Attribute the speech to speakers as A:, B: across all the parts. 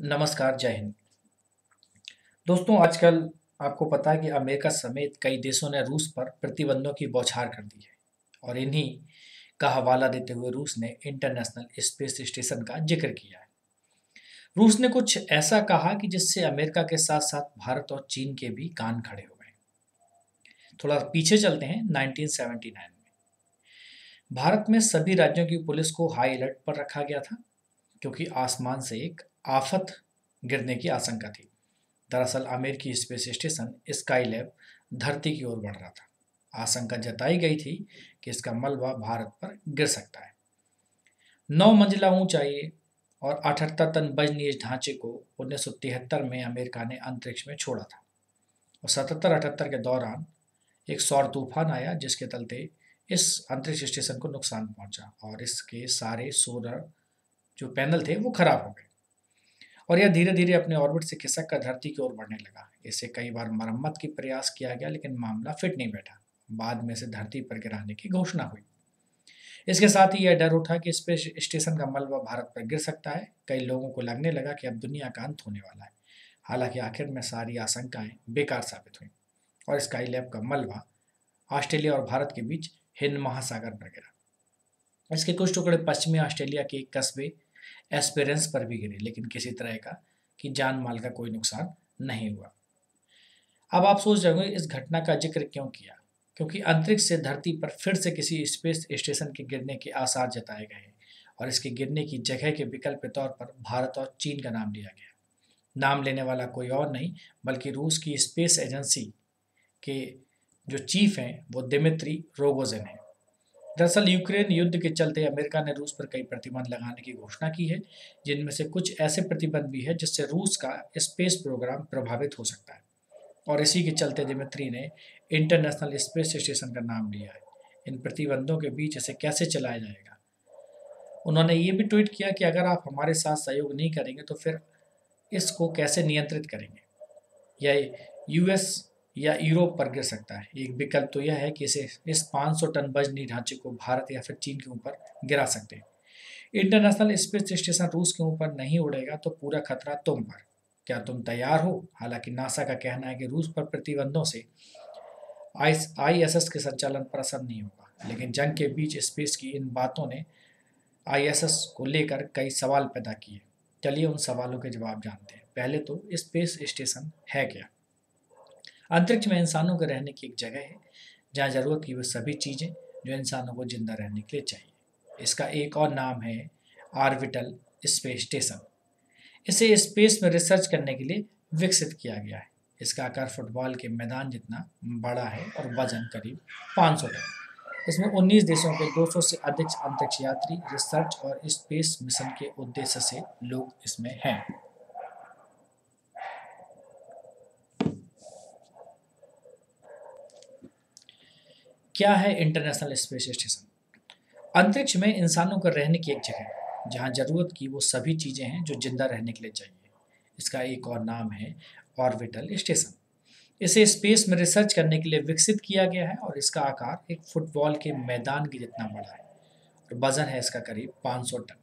A: नमस्कार, जय हिंद। दोस्तों, आजकल आपको पता है कि अमेरिका समेत कई देशों ने रूस पर प्रतिबंधों की बौछार कर दी है और इन्हीं का हवाला देते हुए रूस ने इंटरनेशनल स्पेस स्टेशन का जिक्र किया है। रूस ने कुछ ऐसा कहा कि जिससे अमेरिका के साथ साथ भारत और चीन के भी कान खड़े हो गए। थोड़ा पीछे चलते हैं 1979 में। भारत में सभी राज्यों की पुलिस को हाई अलर्ट पर रखा गया था क्योंकि आसमान से एक आफत गिरने की आशंका थी। दरअसल अमेरिकी स्पेस स्टेशन स्काई लैब धरती की ओर बढ़ रहा था। आशंका जताई गई थी कि इसका मलबा भारत पर गिर सकता है। 9 मंजिला ऊंचाई और 78 टन वजनी इस ढांचे को 1973 में अमेरिका ने अंतरिक्ष में छोड़ा था और 77-78 के दौरान एक सौर तूफान आया जिसके चलते इस अंतरिक्ष स्टेशन को नुकसान पहुंचा और इसके सारे सोलर जो पैनल थे वो खराब हो गए और यह धीरे धीरे अपने ऑर्बिट से खिसक कर धरती की ओर बढ़ने लगा। इसे कई बार मरम्मत की प्रयास किया गया लेकिन मामला फिट नहीं बैठा। बाद में इसे धरती पर गिराने की घोषणा हुई। इसके साथ ही यह डर उठा कि स्पेस स्टेशन का मलबा भारत पर गिर सकता है। कई लोगों को लगने लगा कि अब दुनिया का अंत होने वाला है। हालांकि आखिर में सारी आशंकाएं बेकार साबित हुई और स्काई लैब का मलबा ऑस्ट्रेलिया और भारत के बीच हिंद महासागर पर गिरा। इसके कुछ टुकड़े पश्चिमी ऑस्ट्रेलिया के एक कस्बे एस्पेरेंस पर भी गिरे लेकिन किसी तरह का कि जान माल का कोई नुकसान नहीं हुआ। अब आप सोच रहे होंगे इस घटना का जिक्र क्यों किया, क्योंकि अंतरिक्ष से धरती पर फिर से किसी स्पेस स्टेशन के गिरने के आसार जताए गए हैं और इसके गिरने की जगह के विकल्प के तौर पर भारत और चीन का नाम लिया गया। नाम लेने वाला कोई और नहीं बल्कि रूस की स्पेस एजेंसी के जो चीफ हैं वो दिमित्री रोगोजिन हैं। दरअसल यूक्रेन युद्ध के चलते अमेरिका ने रूस पर कई प्रतिबंध लगाने की घोषणा की है, जिनमें से कुछ ऐसे प्रतिबंध भी है जिससे रूस का स्पेस प्रोग्राम प्रभावित हो सकता है और इसी के चलते दिमित्री ने इंटरनेशनल स्पेस स्टेशन का नाम लिया है। इन प्रतिबंधों के बीच इसे कैसे चलाया जाएगा, उन्होंने ये भी ट्वीट किया कि अगर आप हमारे साथ सहयोग नहीं करेंगे तो फिर इसको कैसे नियंत्रित करेंगे। यह यूएस या यूरोप पर गिर सकता है। एक विकल्प तो यह है कि इसे इस 500 टन वजनी ढांचे को भारत या फिर चीन के ऊपर गिरा सकते हैं। इंटरनेशनल स्पेस स्टेशन रूस के ऊपर नहीं उड़ेगा तो पूरा खतरा तुम पर। क्या तुम तैयार हो? हालांकि नासा का कहना है कि रूस पर प्रतिबंधों से आईएसएस के संचालन पर असर नहीं होगा, लेकिन जंग के बीच स्पेस की इन बातों ने आईएसएस को लेकर कई सवाल पैदा किए। चलिए उन सवालों के जवाब जानते हैं। पहले तो स्पेस स्टेशन है क्या? अंतरिक्ष में इंसानों के रहने की एक जगह है जहाँ जरूरत की वो सभी चीज़ें जो इंसानों को जिंदा रहने के लिए चाहिए। इसका एक और नाम है ऑर्बिटल स्पेस स्टेशन। इसे स्पेस में रिसर्च करने के लिए विकसित किया गया है। इसका आकार फुटबॉल के मैदान जितना बड़ा है और वजन करीब 500 टन। इसमें 19 देशों के 200 से अधिक अंतरिक्ष यात्री, रिसर्च और स्पेस मिशन के उद्देश्य से लोग इसमें हैं। क्या है इंटरनेशनल स्पेस स्टेशन? अंतरिक्ष में इंसानों को रहने की एक जगह है जहाँ जरूरत की वो सभी चीजें हैं जो जिंदा रहने के लिए चाहिए। इसका एक और नाम है ऑर्बिटल स्टेशन। इसे स्पेस में रिसर्च करने के लिए विकसित किया गया है और इसका आकार एक फुटबॉल के मैदान के जितना बड़ा है और वजन है इसका करीब 500 टन।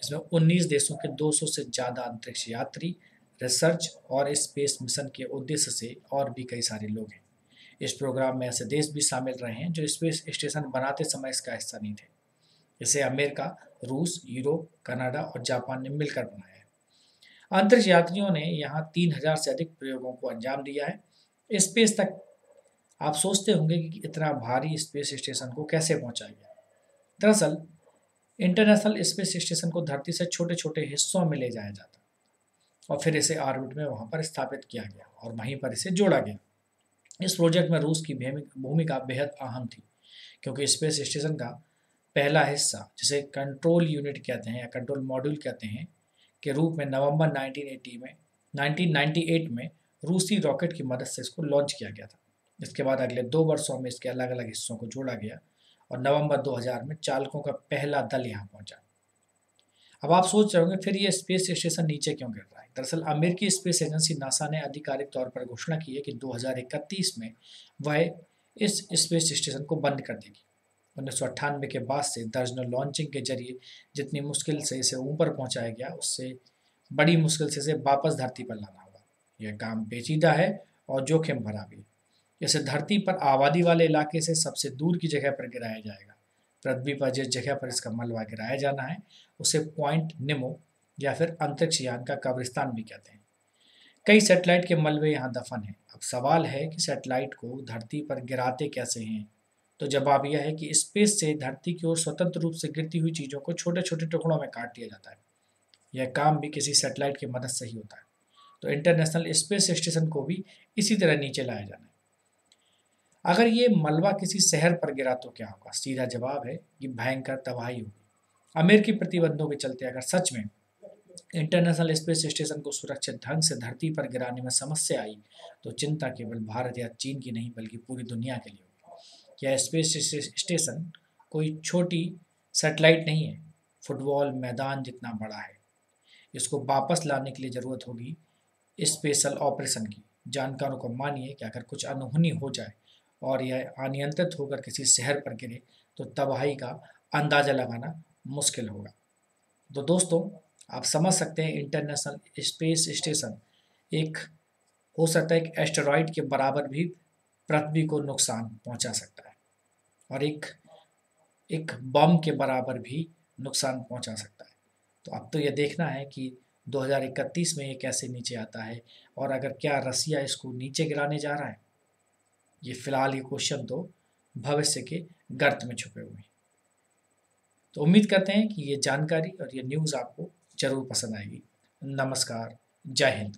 A: इसमें 19 देशों के 200 से ज़्यादा अंतरिक्ष यात्री, रिसर्च और स्पेस मिशन के उद्देश्य से और भी कई सारे लोग हैं। इस प्रोग्राम में ऐसे देश भी शामिल रहे हैं जो स्पेस स्टेशन बनाते समय इसका हिस्सा नहीं थे। इसे अमेरिका, रूस, यूरोप, कनाडा और जापान ने मिलकर बनाया है। अंतरिक्ष यात्रियों ने यहाँ 3000 से अधिक प्रयोगों को अंजाम दिया है। स्पेस तक आप सोचते होंगे कि इतना भारी स्पेस स्टेशन को कैसे पहुंचाया गया। दरअसल इंटरनेशनल स्पेस स्टेशन को धरती से छोटे छोटे हिस्सों में ले जाया जाता और फिर इसे ऑर्बिट में वहां पर स्थापित किया गया और वहीं पर इसे जोड़ा गया। इस प्रोजेक्ट में रूस की भूमिका बेहद अहम थी क्योंकि स्पेस स्टेशन का पहला हिस्सा, जिसे कंट्रोल यूनिट कहते हैं या कंट्रोल मॉड्यूल कहते हैं, के रूप में नवंबर 1998 में रूसी रॉकेट की मदद से इसको लॉन्च किया गया था। इसके बाद अगले 2 वर्षों में इसके अलग अलग हिस्सों को जोड़ा गया और नवंबर 2000 में चालकों का पहला दल यहाँ पहुंचा। अब आप सोच रहे होंगे फिर ये स्पेस स्टेशन नीचे क्यों गिर रहा है। दरअसल अमेरिकी स्पेस एजेंसी नासा ने आधिकारिक तौर पर घोषणा की है कि 2031 में वह इस स्पेस स्टेशन को बंद कर देगी। 1998 के बाद से दर्जनों लॉन्चिंग के जरिए जितनी मुश्किल से इसे ऊपर पहुंचाया गया, उससे बड़ी मुश्किल से इसे वापस धरती पर लाना होगा। यह काम पेचीदा है और जोखिम भरा भी। इसे धरती पर आबादी वाले इलाके से सबसे दूर की जगह पर गिराया जाएगा। पृथ्वी पर जिस जगह पर इसका मलबा गिराया जाना है उसे पॉइंट निमो या फिर अंतरिक्ष यान का कब्रिस्तान भी कहते हैं। कई सैटेलाइट के मलबे यहाँ दफन हैं। अब सवाल है कि सैटेलाइट को धरती पर गिराते कैसे हैं। तो जवाब यह है कि स्पेस से धरती की ओर स्वतंत्र रूप से गिरती हुई चीज़ों को छोटे छोटे टुकड़ों में काट दिया जाता है। यह काम भी किसी सैटेलाइट की मदद से ही होता है। तो इंटरनेशनल स्पेस स्टेशन को भी इसी तरह नीचे लाया जाना है। अगर ये मलबा किसी शहर पर गिरा तो क्या होगा? सीधा जवाब है कि भयंकर तबाही होगी। अमेरिकी प्रतिबंधों के चलते अगर सच में इंटरनेशनल स्पेस स्टेशन को सुरक्षित ढंग से धरती पर गिराने में समस्या आई तो चिंता केवल भारत या चीन की नहीं बल्कि पूरी दुनिया के लिए होगी। यह स्पेस स्टेशन कोई छोटी सैटेलाइट नहीं है, फुटबॉल मैदान जितना बड़ा है। इसको वापस लाने के लिए ज़रूरत होगी स्पेशल ऑपरेशन की। जानकारों को मानिए कि अगर कुछ अनहोनी हो जाए और यह अनियंत्रित होकर किसी शहर पर गिरे तो तबाही का अंदाज़ा लगाना मुश्किल होगा। तो दोस्तों, आप समझ सकते हैं इंटरनेशनल स्पेस स्टेशन एक हो सकता है एक एस्टेरॉइड के बराबर भी पृथ्वी को नुकसान पहुंचा सकता है और एक एक बम के बराबर भी नुकसान पहुंचा सकता है। तो अब तो यह देखना है कि 2031 में ये कैसे नीचे आता है और अगर क्या रसिया इसको नीचे गिराने जा रहा है। ये फिलहाल ये क्वेश्चन तो भविष्य के गर्त में छुपे हुए हैं। तो उम्मीद करते हैं कि ये जानकारी और ये न्यूज़ आपको जरूर पसंद आएगी। नमस्कार, जय हिंद।